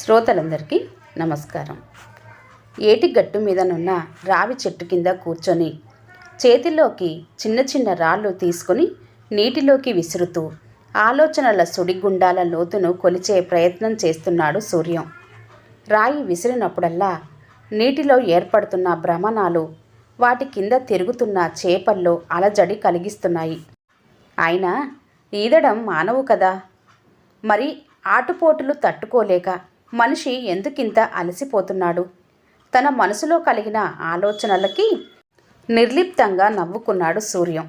శ్రోతలందరికీ నమస్కారం. ఏటి గట్టు మీదనున్న రావి చెట్టు కింద కూర్చొని చేతిలోకి చిన్న చిన్న రాళ్ళు తీసుకొని నీటిలోకి విసురుతూ ఆలోచనల సుడిగుండాల లోతును కొలిచే ప్రయత్నం చేస్తున్నాడు సూర్యం. రాయి విసిరినప్పుడల్లా నీటిలో ఏర్పడుతున్న భ్రమణాలు వాటి కింద తిరుగుతున్న చేపల్లో అలజడి కలిగిస్తున్నాయి. అయినా ఈదడం మానవు కదా, మరి ఆటుపోటులు తట్టుకోలేక మనిషి ఎందుకింత అలసిపోతున్నాడు? తన మనసులో కలిగిన ఆలోచనలకి నిర్లిప్తంగా నవ్వుకున్నాడు సూర్యం.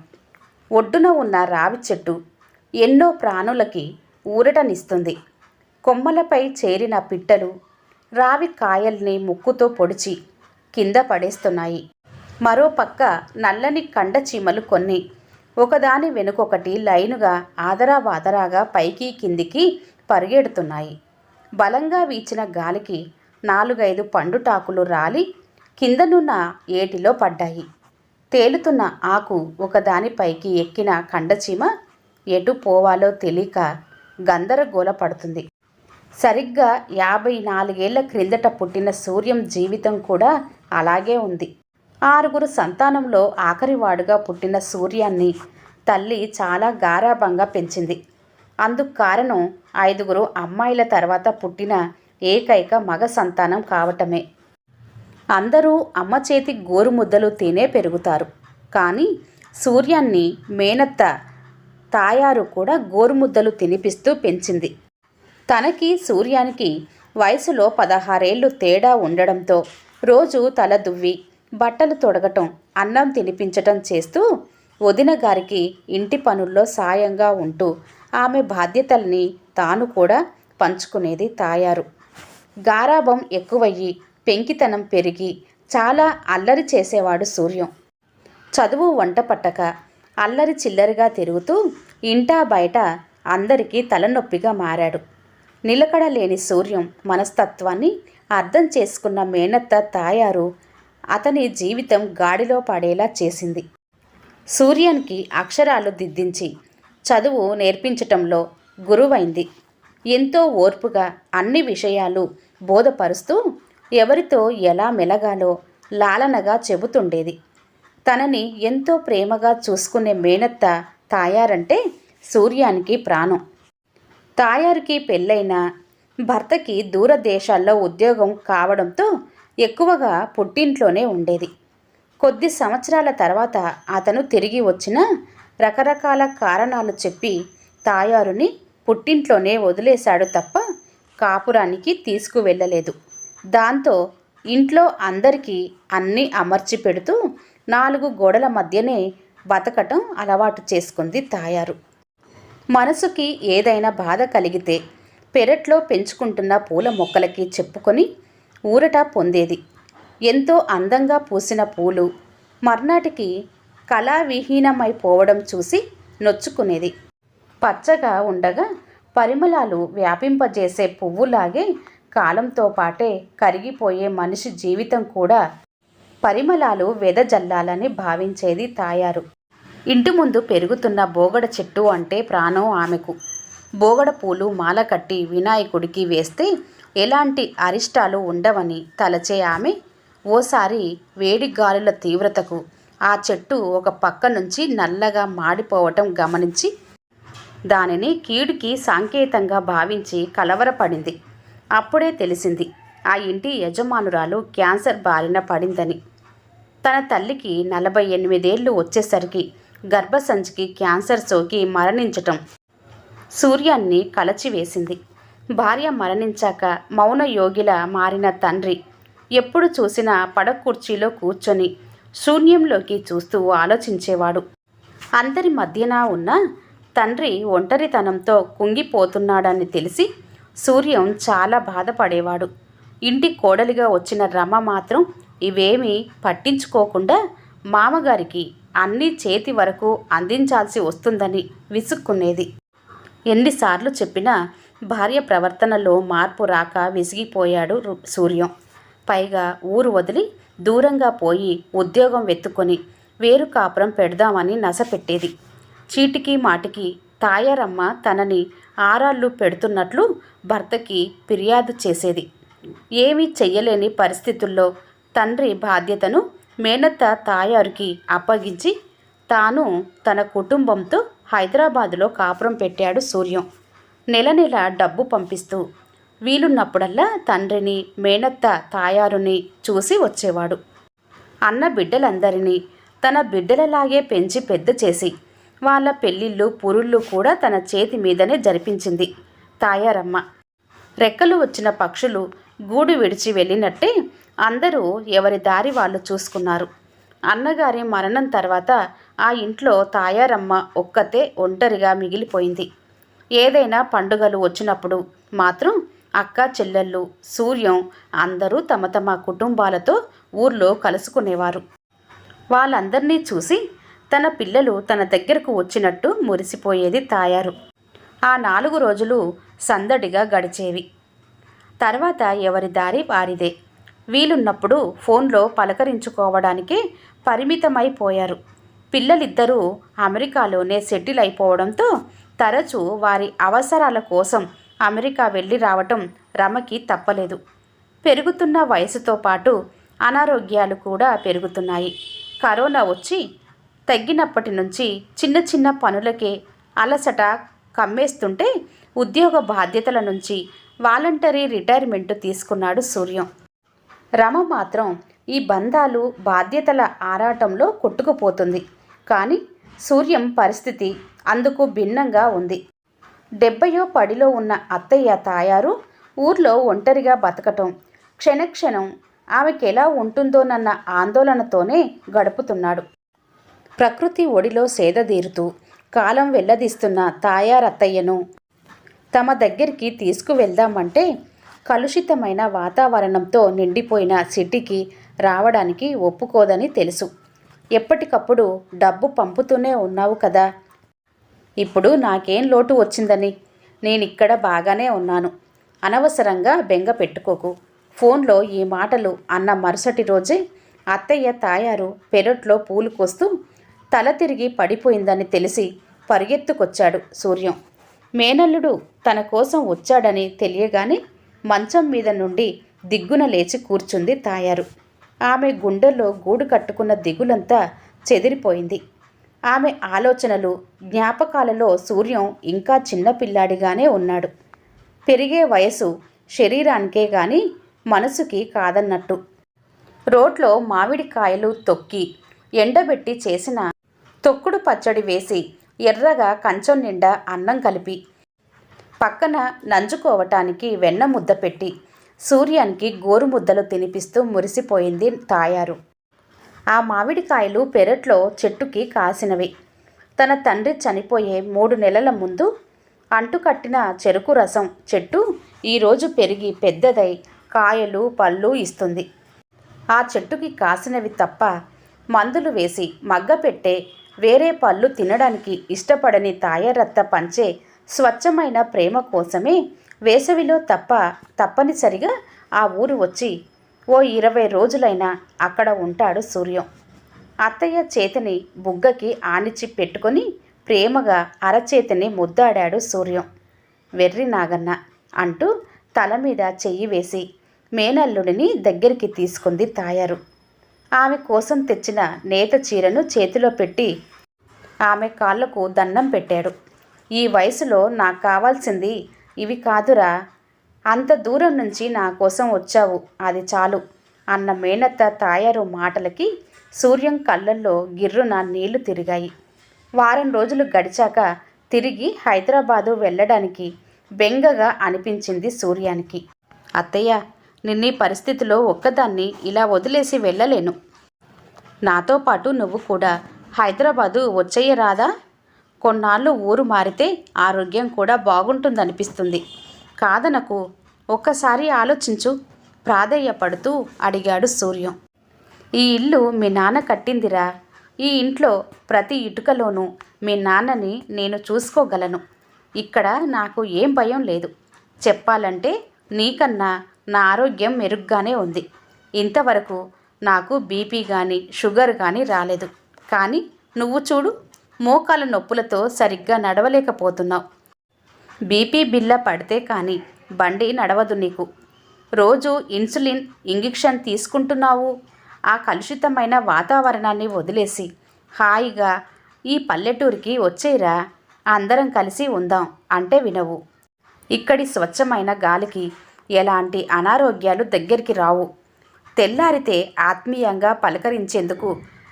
ఒడ్డున ఉన్న రావి చెట్టు ఎన్నో ప్రాణులకి ఊరటనిస్తుంది. కొమ్మలపై చేరిన పిట్టలు రావి కాయల్ని ముక్కుతో పొడిచి కింద పడేస్తున్నాయి. మరోపక్క నల్లని కండ చీమలు కొన్ని ఒకదాని వెనుకొకటి లైనుగా ఆదరాబాదరాగా పైకి కిందికి పరిగెడుతున్నాయి. బలంగా వీచిన గాలికి 4-5 పండుటాకులు రాలి కిందనున్న ఏటిలో పడ్డాయి. తేలుతున్న ఆకు ఒకదానిపైకి ఎక్కిన కండచీమ ఎటు పోవాలో తెలియక గందరగోళ పడుతుంది. సరిగ్గా 54 ఏళ్ల క్రిందట పుట్టిన సూర్యం జీవితం కూడా అలాగే ఉంది. 6 సంతానంలో ఆఖరివాడుగా పుట్టిన సూర్యాన్ని తల్లి చాలా గారాబంగా పెంచింది. అందుకు కారణం 5 అమ్మాయిల తర్వాత పుట్టిన ఏకైక మగ సంతానం కావటమే. అందరూ అమ్మ చేతి గోరుముద్దలు తినే పెరుగుతారు. కానీ సూర్యాన్ని మేనత్త తాయారు కూడా గోరుముద్దలు తినిపిస్తూ పెంచింది. తనకి సూర్యానికి వయసులో 16 ఏళ్ళు తేడా ఉండడంతో రోజు తల దువ్వి బట్టలు తొడగటం, అన్నం తినిపించటం చేస్తూ వదిన గారికి ఇంటి పనుల్లో సాయంగా ఉంటూ ఆమె బాధ్యతల్ని తాను కూడా పంచుకునేది తాయారు. గారాబం ఎక్కువయ్యి పెంకితనం పెరిగి చాలా అల్లరి చేసేవాడు సూర్యం. చదువు వంట పట్టక అల్లరి చిల్లరిగా తిరుగుతూ ఇంటా బయట అందరికీ తలనొప్పిగా మారాడు. నిలకడ లేని సూర్యం మనస్తత్వాన్ని అర్థం చేసుకున్న మేనత్త తాయారు అతని జీవితం గాడిలో పడేలా చేసింది. సూర్యానికి అక్షరాలు దిద్దించి చదువు నేర్పించటంలో గురువైంది. ఎంతో ఓర్పుగా అన్ని విషయాలు బోధపరుస్తూ ఎవరితో ఎలా మెలగాలో లాలనగా చెబుతుండేది. తనని ఎంతో ప్రేమగా చూసుకునే మేనత్త తాయారంటే సూర్యానికి ప్రాణం. తాయారుకి పెళ్ళైన భర్తకి దూరదేశాల్లో ఉద్యోగం కావడంతో ఎక్కువగా పుట్టింట్లోనే ఉండేది. కొద్ది సంవత్సరాల తర్వాత అతను తిరిగి వచ్చినా రకరకాల కారణాలు చెప్పి తాయారుని పుట్టింట్లోనే వదిలేశాడు తప్ప కాపురానికి తీసుకువెళ్ళలేదు. దాంతో ఇంట్లో అందరికీ అన్నీ అమర్చి పెడుతూ 4 గోడల మధ్యనే బతకటం అలవాటు చేసుకుంది తాయారు. మనసుకి ఏదైనా బాధ కలిగితే పెరట్లో పెంచుకుంటున్న పూల మొక్కలకి చెప్పుకొని ఊరట పొందేది. ఎంతో అందంగా పూసిన పూలు మర్నాటికి కళావిహీనమైపోవడం చూసి నొచ్చుకునేది. పచ్చగా ఉండగా పరిమళాలు వ్యాపింపజేసే పువ్వులాగే కాలంతో పాటే కరిగిపోయే మనిషి జీవితం కూడా పరిమళాలు వెదజల్లాలని భావించేది తాయారు. ఇంటి ముందు పెరుగుతున్న బోగడ చెట్టు అంటే ప్రాణం ఆమెకు. బోగడ పూలు మాల కట్టి వినాయకుడికి వేస్తే ఎలాంటి అరిష్టాలు ఉండవని తలచే ఆమె ఓసారి వేడి గాలుల తీవ్రతకు ఆ చెట్టు ఒక పక్క నుంచి నల్లగా మాడిపోవటం గమనించి దానిని కీడుకి సంకేతంగా భావించి కలవరపడింది. అప్పుడే తెలిసింది ఆ ఇంటి యజమానురాలు క్యాన్సర్ బారిన పడిందని. తన తల్లికి 48 ఏళ్ళు వచ్చేసరికి గర్భసంచికి క్యాన్సర్ సోకి మరణించటం సూర్యాన్ని కలచివేసింది. భార్య మరణించాక మౌన యోగిలా మారిన తండ్రి ఎప్పుడు చూసినా పడకుర్చీలో కూర్చొని శూన్యంలోకి చూస్తూ ఆలోచించేవాడు. అందరి మధ్యన ఉన్న తండ్రి ఒంటరితనంతో కుంగిపోతున్నాడని తెలిసి సూర్యం చాలా బాధపడేవాడు. ఇంటి కోడలిగా వచ్చిన రమ మాత్రం ఇవేమీ పట్టించుకోకుండా మామగారికి అన్నీ చేతి వరకు అందించాల్సి వస్తుందని విసుక్కునేది. ఎన్నిసార్లు చెప్పినా భార్య ప్రవర్తనలో మార్పు రాక విసిగిపోయాడు సూర్యం. పైగా ఊరు వదిలి దూరంగా పోయి ఉద్యోగం వెతుక్కొని వేరు కాపురం పెడదామని నసపెట్టేది. చీటికి మాటికి తాయారమ్మ తనని ఆరాళ్ళు పెడుతున్నట్లు భర్తకి ఫిర్యాదు చేసేది. ఏమీ చెయ్యలేని పరిస్థితుల్లో తండ్రి బాధ్యతను మేనత్త తాయారుకి అప్పగించి తాను తన కుటుంబంతో హైదరాబాదులో కాపురం పెట్టాడు సూర్యం. నెల నెల డబ్బు పంపిస్తూ వీలున్నప్పుడల్లా తండ్రిని మేనత్త తాయారుని చూసి వచ్చేవాడు. అన్న బిడ్డలందరినీ తన బిడ్డలలాగే పెంచి పెద్ద చేసి వాళ్ళ పెళ్ళిళ్ళు పురుళ్ళు కూడా తన చేతి మీదనే జరిపించింది తాయారమ్మ. రెక్కలు వచ్చిన పక్షులు గూడు విడిచి వెళ్ళినట్టే అందరూ ఎవరి దారి వాళ్ళు చూసుకున్నారు. అన్నగారి మరణం తర్వాత ఆ ఇంట్లో తాయారమ్మ ఒక్కతే ఒంటరిగా మిగిలిపోయింది. ఏదైనా పండుగలు వచ్చినప్పుడు మాత్రం అక్క చెల్లెళ్ళు సూర్యం అందరూ తమ తమ కుటుంబాలతో ఊర్లో కలుసుకునేవారు. వాళ్ళందరినీ చూసి తన పిల్లలు తన దగ్గరకు వచ్చినట్టు మురిసిపోయేది తాయారు. ఆ 4 రోజులు సందడిగా గడిచేవి. తర్వాత ఎవరి దారి వారిదే. వీలున్నప్పుడు ఫోన్లో పలకరించుకోవడానికే పరిమితమైపోయారు. పిల్లలిద్దరూ అమెరికాలోనే సెటిల్ అయిపోవడంతో తరచూ వారి అవసరాల కోసం అమెరికా వెళ్ళి రావటం రమకి తప్పలేదు. పెరుగుతున్న వయసుతో పాటు అనారోగ్యాలు కూడా పెరుగుతున్నాయి. కరోనా వచ్చి తగ్గినప్పటి నుంచి చిన్న చిన్న పనులకే అలసట కమ్మేస్తుంటే ఉద్యోగ బాధ్యతల నుంచి వాలంటరీ రిటైర్మెంట్ తీసుకున్నాడు సూర్యం. రమ మాత్రం ఈ బంధాలు బాధ్యతల ఆరాటంలో కొట్టుకుపోతుంది. కానీ సూర్యం పరిస్థితి అందుకు భిన్నంగా ఉంది. 70వ పడిలో ఉన్న అత్తయ్య తాయారు ఊర్లో ఒంటరిగా బతకటం క్షణక్షణం ఆమెకెలా ఉంటుందోనన్న ఆందోళనతోనే గడుపుతున్నాడు. ప్రకృతి ఒడిలో సేదదీరుతూ కాలం వెల్లదీస్తున్న తాయారత్తయ్యను తమ దగ్గరికి తీసుకువెళ్దామంటే కలుషితమైన వాతావరణంతో నిండిపోయిన సిటీకి రావడానికి ఒప్పుకోదని తెలుసు. ఎప్పటికప్పుడు డబ్బు పంపుతూనే ఉన్నావు కదా, ఇప్పుడు నాకేం లోటు వచ్చిందని? నేనిక్కడ బాగానే ఉన్నాను, అనవసరంగా బెంగ పెట్టుకోకు. ఫోన్లో ఈ మాటలు అన్న మరుసటి రోజే అత్తయ్య తాయారు పెరట్లో పూలు కోస్తూ తల తిరిగి పడిపోయిందని తెలిసి పరిగెత్తుకొచ్చాడు సూర్యం. మేనల్లుడు తన కోసం వచ్చాడని తెలియగానే మంచం మీద నుండి దిగ్గున లేచి కూర్చుంది తాయారు. ఆమె గుండెల్లో గూడు కట్టుకున్న దిగులంతా చెదిరిపోయింది. ఆమె ఆలోచనలు జ్ఞాపకాలలో సూర్యం ఇంకా చిన్నపిల్లాడిగానే ఉన్నాడు. పెరిగే వయసు శరీరానికే గాని మనసుకి కాదన్నట్టు. రోట్లో మామిడికాయలు తొక్కి ఎండబెట్టి చేసిన తొక్కుడు పచ్చడి వేసి ఎర్రగా కంచం నిండా అన్నం కలిపి పక్కన నంజుకోవటానికి వెన్న ముద్ద పెట్టి సూర్యానికి గోరుముద్దలు తినిపిస్తూ మురిసిపోయింది తాయారు. ఆ మామిడికాయలు పెరట్లో చెట్టుకి కాసినవి. తన తండ్రి చనిపోయే 3 నెలల ముందు అంటుకట్టిన చెరుకు రసం చెట్టు ఈరోజు పెరిగి పెద్దదై కాయలు పళ్ళు ఇస్తుంది. ఆ చెట్టుకి కాసినవి తప్ప మందులు వేసి మగ్గపెట్టే వేరే పళ్ళు తినడానికి ఇష్టపడని తాయారత్త పంచే స్వచ్ఛమైన ప్రేమ కోసమే వేసవిలో తప్పనిసరిగా ఆ ఊరు వచ్చి ఓ 20 రోజులైనా అక్కడ ఉంటాడు సూర్యం. అత్తయ్య చేతిని బుగ్గకి ఆనిచి పెట్టుకొని ప్రేమగా అరచేతిని ముద్దాడాడు సూర్యం. వెర్రి నాగన్న అంటూ తల మీద చెయ్యి వేసి మేనల్లుడిని దగ్గరికి తీసుకుంది తాయారు. ఆమె కోసం తెచ్చిన నేత చీరను చేతిలో పెట్టి ఆమె కాళ్లకు దండం పెట్టాడు. ఈ వయసులో నాకు కావాల్సింది ఇవి కాదురా, అంత దూరం నుంచి నా కోసం వచ్చావు, అది చాలు అన్న మేనత్త తాయారు మాటలకి సూర్యం కళ్ళల్లో గిర్రున నీళ్లు తిరిగాయి. వారం రోజులు గడిచాక తిరిగి హైదరాబాదు వెళ్ళడానికి బెంగగా అనిపించింది సూర్యానికి. అత్తయ్య, నిన్నీ పరిస్థితిలో ఒక్కదాన్ని ఇలా వదిలేసి వెళ్ళలేను. నాతో పాటు నువ్వు కూడా హైదరాబాదు వచ్చేయరాదా? కొన్నాళ్ళు ఊరు మారితే ఆరోగ్యం కూడా బాగుంటుందనిపిస్తుంది. కాదనకు, ఒక్కసారి ఆలోచించు ప్రాధేయపడుతూ అడిగాడు సూర్యం. ఈ ఇల్లు మీ నాన్న కట్టిందిరా. ఈ ఇంట్లో ప్రతి ఇటుకలోనూ మీ నాన్నని నేను చూసుకోగలను. ఇక్కడ నాకు ఏం భయం లేదు. చెప్పాలంటే నీకన్నా నా ఆరోగ్యం మెరుగ్గానే ఉంది. ఇంతవరకు నాకు బీపీ కానీ షుగర్ కానీ రాలేదు. కానీ నువ్వు చూడు, మోకాల నొప్పులతో సరిగ్గా నడవలేకపోతున్నావు. బీపీ బిళ్ళ పడితే కానీ బండి నడవదు నీకు. రోజు ఇన్సులిన్ ఇంజెక్షన్ తీసుకుంటున్నావు. ఆ కలుషితమైన వాతావరణాన్ని వదిలేసి హాయిగా ఈ పల్లెటూరికి వచ్చేరా, అందరం కలిసి ఉందాం అంటే వినవు. ఇక్కడి స్వచ్ఛమైన గాలికి ఎలాంటి అనారోగ్యాలు దగ్గరికి రావు. తెల్లారితే ఆత్మీయంగా పలకరించేందుకు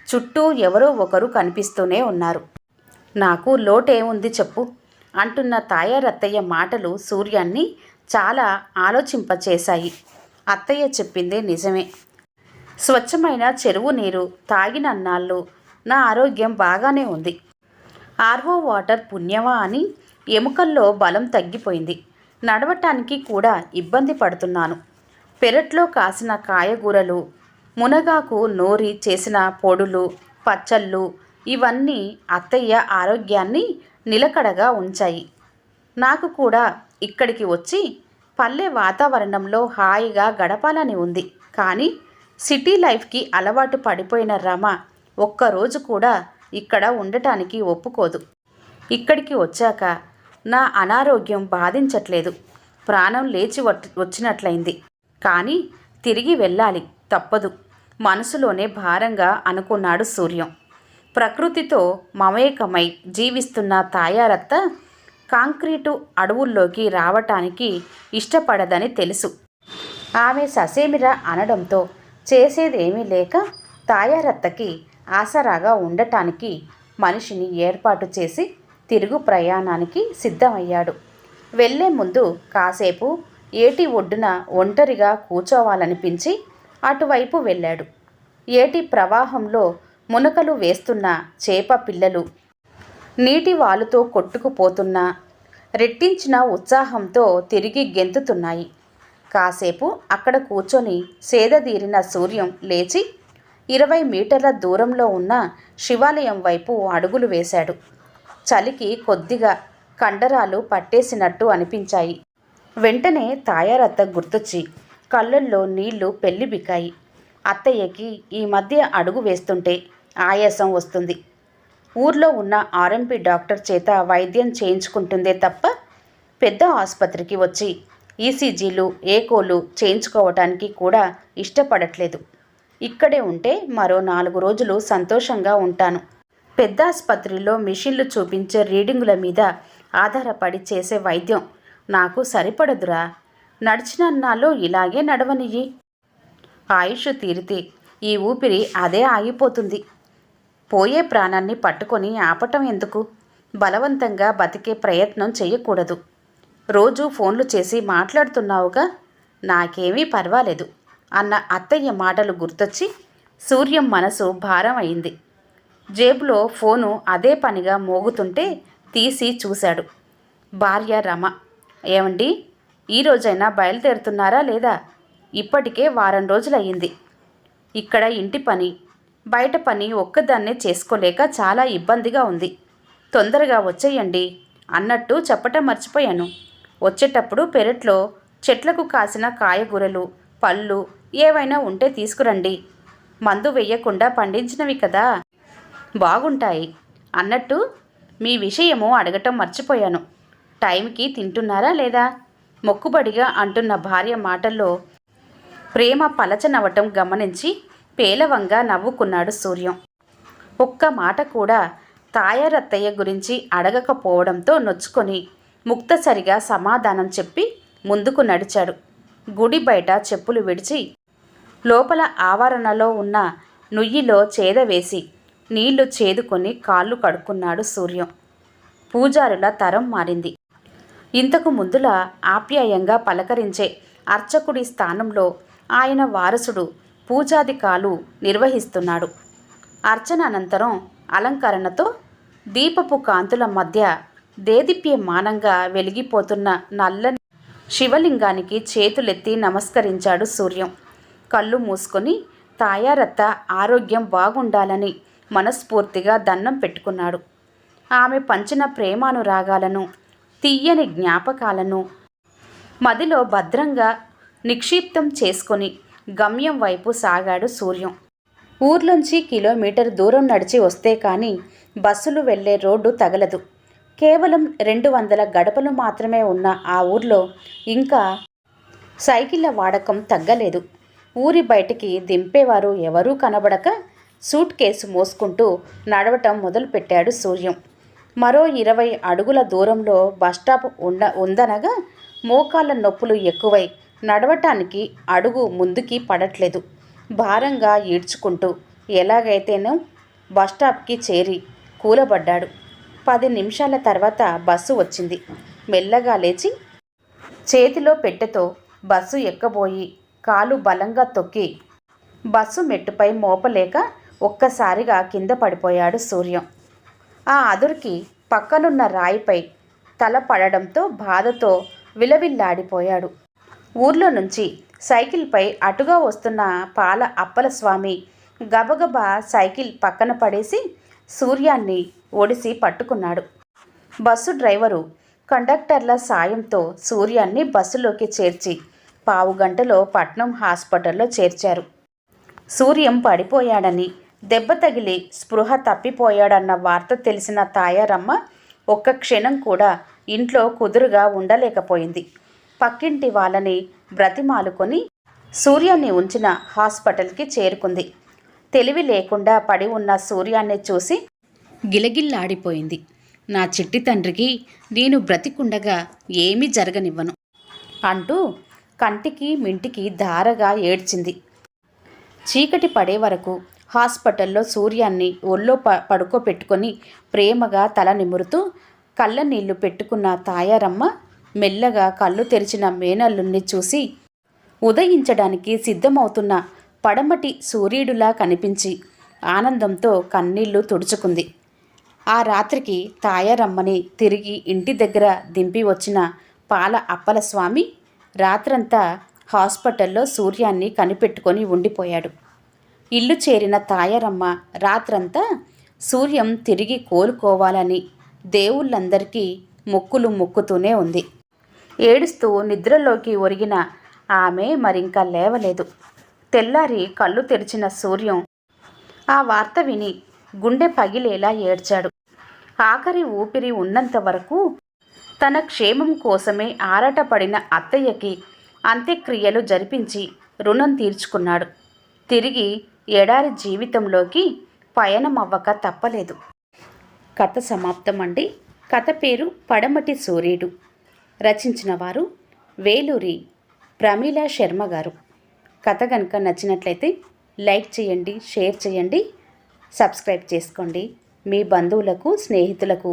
చుట్టూ ఎవరో ఒకరు కనిపిస్తూనే ఉన్నారు. నాకు లోటేముంది చెప్పు అంటున్న తాయారత్తయ్య మాటలు సూర్యాన్ని చాలా ఆలోచింపచేశాయి. అత్తయ్య చెప్పిందే నిజమే. స్వచ్ఛమైన చెరువు నీరు తాగినన్నాళ్ళు నా ఆరోగ్యం బాగానే ఉంది. ఆర్వో వాటర్ పుణ్యమా అని ఎముకల్లో బలం తగ్గిపోయింది. నడవటానికి కూడా ఇబ్బంది పడుతున్నాను. పెరట్లో కాసిన కాయగూరలు, మునగాకు నూరి చేసిన పొడులు, పచ్చళ్ళు ఇవన్నీ అత్తయ్య ఆరోగ్యాన్ని నిలకడగా ఉంచాయి. నాకు కూడా ఇక్కడికి వచ్చి పల్లె వాతావరణంలో హాయిగా గడపాలని ఉంది. కానీ సిటీ లైఫ్కి అలవాటు పడిపోయిన రమ ఒక్కరోజు కూడా ఇక్కడ ఉండటానికి ఒప్పుకోదు. ఇక్కడికి వచ్చాక నా అనారోగ్యం బాధించట్లేదు. ప్రాణం లేచి వచ్చినట్లయింది. కానీ తిరిగి వెళ్ళాలి, తప్పదు మనసులోనే భారంగా అనుకున్నాడు సూర్యం. ప్రకృతితో మమేకమై జీవిస్తున్న తాయారత్త కాంక్రీటు అడవుల్లోకి రావటానికి ఇష్టపడదని తెలుసు. ఆమె ససేమిరా అనడంతో చేసేదేమీ లేక తాయారత్తకి ఆసరాగా ఉండటానికి మనిషిని ఏర్పాటు చేసి తిరుగు ప్రయాణానికి సిద్ధమయ్యాడు. వెళ్లే ముందు కాసేపు ఏటి ఒడ్డున ఒంటరిగా కూర్చోవాలనిపించి అటువైపు వెళ్ళాడు. ఏటి ప్రవాహంలో మునకలు వేస్తున్న చేప పిల్లలు నీటి వాలుతో కొట్టుకుపోతున్నా రెట్టించిన ఉత్సాహంతో తిరిగి గెంతుతున్నాయి. కాసేపు అక్కడ కూర్చొని సేదదీరిన సూర్యం లేచి 20 మీటర్ల దూరంలో ఉన్న శివాలయం వైపు అడుగులు వేశాడు. చలికి కొద్దిగా కండరాలు పట్టేసినట్టు అనిపించాయి. వెంటనే తాయారత్త గుర్తొచ్చి కళ్ళల్లో నీళ్లు పెళ్లిబికాయి. అత్తయ్యకి ఈ మధ్య అడుగు వేస్తుంటే ఆయాసం వస్తుంది. ఊర్లో ఉన్న ఆర్ఎంపీ డాక్టర్ చేత వైద్యం చేయించుకుంటుందే తప్ప పెద్ద ఆసుపత్రికి వచ్చి ఈసీజీలు ఏకోలు చేయించుకోవటానికి కూడా ఇష్టపడట్లేదు. ఇక్కడే ఉంటే మరో 4 రోజులు సంతోషంగా ఉంటాను. పెద్ద ఆసుపత్రిలో మిషన్లు చూపించే రీడింగుల మీద ఆధారపడి చేసే వైద్యం నాకు సరిపడదురా. నడిచినన్నాళ్ళు ఇలాగే నడవనియ్యి. ఆయుష్ తీరితే ఈ ఊపిరి అదే ఆగిపోతుంది. పోయే ప్రాణాన్ని పట్టుకొని ఆపటం ఎందుకు? బలవంతంగా బతికే ప్రయత్నం చెయ్యకూడదు. రోజు ఫోన్లు చేసి మాట్లాడుతున్నావుగా, నాకేమీ పర్వాలేదు అన్న అత్తయ్య మాటలు గుర్తొచ్చి సూర్యం మనసు భారం అయింది. జేబులో ఫోను అదే పనిగా మోగుతుంటే తీసి చూశాడు. భార్య రమ. ఏమండి, ఈరోజైనా బయలుదేరుతున్నారా లేదా? ఇప్పటికే వారం రోజులయ్యింది. ఇక్కడ ఇంటి పని బయట పని ఒక్కదాన్నే చేసుకోలేక చాలా ఇబ్బందిగా ఉంది. తొందరగా వచ్చేయండి అన్నట్టు చెప్పటం మర్చిపోయాను. వచ్చేటప్పుడు పెరట్లో చెట్లకు కాసిన కాయగూరలు పళ్ళు ఏవైనా ఉంటే తీసుకురండి. మందు వెయ్యకుండా పండించినవి కదా, బాగుంటాయి. అన్నట్టు మీ విషయము అడగటం మర్చిపోయాను. టైంకి తింటున్నారా లేదా? మొక్కుబడిగా అంటున్న భార్య మాటల్లో ప్రేమ పలచనవటం గమనించి పేలవంగా నవ్వుకున్నాడు సూర్యం. ఒక్క మాట కూడా తాయారత్తయ్య గురించి అడగకపోవడంతో నొచ్చుకొని ముక్తసరిగా సమాధానం చెప్పి ముందుకు నడిచాడు. గుడి బయట చెప్పులు విడిచి లోపల ఆవరణలో ఉన్న నుయ్యిలో చేదవేసి నీళ్లు చేదుకొని కాళ్ళు కడుక్కున్నాడు సూర్యం. పూజారుల తరం మారింది. ఇంతకు ముందులా ఆప్యాయంగా పలకరించే అర్చకుడి స్థానంలో ఆయన వారసుడు పూజాదికాలు నిర్వహిస్తున్నాడు. అర్చన అనంతరం అలంకరణతో దీపపు కాంతుల మధ్య దేదీప్యమానంగా వెలిగిపోతున్న నల్లని శివలింగానికి చేతులెత్తి నమస్కరించాడు సూర్యం. కళ్ళు మూసుకొని తాయారత్త ఆరోగ్యం బాగుండాలని మనస్ఫూర్తిగా దండం పెట్టుకున్నాడు. ఆమె పంచిన ప్రేమానురాగాలను తీయని జ్ఞాపకాలను మదిలో భద్రంగా నిక్షిప్తం చేసుకొని గమ్యం వైపు సాగాడు సూర్యం. ఊర్లోంచి కిలోమీటర్ దూరం నడిచి వస్తే కానీ బస్సులు వెళ్లే రోడ్డు తగలదు. కేవలం 200 గడపలు మాత్రమే ఉన్న ఆ ఊర్లో ఇంకా సైకిళ్ల వాడకం తగ్గలేదు. ఊరి బయటికి దింపేవారు ఎవరూ కనబడక సూట్ కేసు మోసుకుంటూ నడవటం మొదలుపెట్టాడు సూర్యం. మరో 20 అడుగుల దూరంలో బస్టాప్ ఉందనగా మోకాళ్ళ నొప్పులు ఎక్కువై నడవటానికి అడుగు ముందుకి పడట్లేదు. భారంగా ఈడ్చుకుంటూ ఎలాగైతేనో బస్టాప్కి చేరి కూలబడ్డాడు. 10 నిమిషాల తర్వాత బస్సు వచ్చింది. మెల్లగా లేచి చేతిలో పెట్టెతో బస్సు ఎక్కబోయి కాలు బలంగా తొక్కి బస్సు మెట్టుపై మోపలేక ఒక్కసారిగా కింద పడిపోయాడు సూర్యం. ఆ అదురికి పక్కనున్న రాయిపై తల పడడంతో బాధతో విలవిల్లాడిపోయాడు. ఊర్లో నుంచి సైకిల్పై అటుగా వస్తున్న పాల అప్పలస్వామి గబగబా సైకిల్ పక్కన పడేసి సూర్యాన్ని ఒడిసి పట్టుకున్నాడు. బస్సు డ్రైవరు కండక్టర్ల సాయంతో సూర్యాన్ని బస్సులోకి చేర్చి పావుగంటలో పట్నం హాస్పిటల్లో చేర్చారు. సూర్యం పడిపోయాడని, దెబ్బ తగిలి స్పృహ తప్పిపోయాడన్న వార్త తెలిసిన తాయారమ్మ ఒక్క క్షణం కూడా ఇంట్లో కుదురుగా ఉండలేకపోయింది. పక్కింటి వాళ్ళని బ్రతిమాలుకొని సూర్యాన్ని ఉంచిన హాస్పిటల్కి చేరుకుంది. తెలివి లేకుండా పడి ఉన్న సూర్యాన్ని చూసి గిలగిల్లాడిపోయింది. నా చిట్టి తండ్రికి నేను బ్రతికుండగా ఏమీ జరగనివ్వను అంటూ కంటికి మింటికి ధారగా ఏడ్చింది. చీకటి పడే వరకు హాస్పిటల్లో సూర్యాన్ని ఒళ్ళో పడుకోపెట్టుకొని ప్రేమగా తల నిమురుతూ కళ్ళ నీళ్లు పెట్టుకున్న తాయారమ్మ మెల్లగా కళ్ళు తెరిచిన మేనల్లుణ్ణి చూసి ఉదయించడానికి సిద్ధమవుతున్న పడమటి సూర్యుడులా కనిపించి ఆనందంతో కన్నీళ్లు తుడుచుకుంది. ఆ రాత్రికి తాయారమ్మని తిరిగి ఇంటి దగ్గర దింపి వచ్చిన పాల అప్పలస్వామి రాత్రంతా హాస్పిటల్లో సూర్యాన్ని కనిపెట్టుకొని ఉండిపోయాడు. ఇల్లు చేరిన తాయారమ్మ రాత్రంతా సూర్యం తిరిగి కోలుకోవాలని దేవుళ్ళందరికీ మొక్కులు మొక్కుతూనే ఉంది. ఏడుస్తూ నిద్రలోకి ఒరిగిన ఆమె మరింకా లేవలేదు. తెల్లారి కళ్ళు తెరిచిన సూర్యం ఆ వార్త విని గుండె పగిలేలా ఏడ్చాడు. ఆఖరి ఊపిరి ఉన్నంత వరకు తన క్షేమం కోసమే ఆరాటపడిన అత్తయ్యకి అంత్యక్రియలు జరిపించి రుణం తీర్చుకున్నాడు. తిరిగి ఎడారి జీవితంలోకి పయనమవ్వక తప్పలేదు. కథ సమాప్తం అండి. కథ పేరు పడమటి సూర్యుడు. రచించిన వారు వేలూరి ప్రమీలా శర్మ గారు. కథ కనుక నచ్చినట్లయితే లైక్ చేయండి, షేర్ చేయండి, సబ్స్క్రైబ్ చేసుకోండి. మీ బంధువులకు, స్నేహితులకు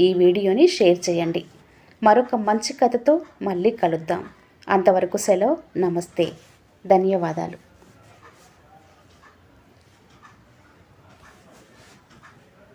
ఈ వీడియోని షేర్ చేయండి. మరొక మంచి కథతో మళ్ళీ కలుద్దాం. అంతవరకు సెలవు. నమస్తే. ధన్యవాదాలు.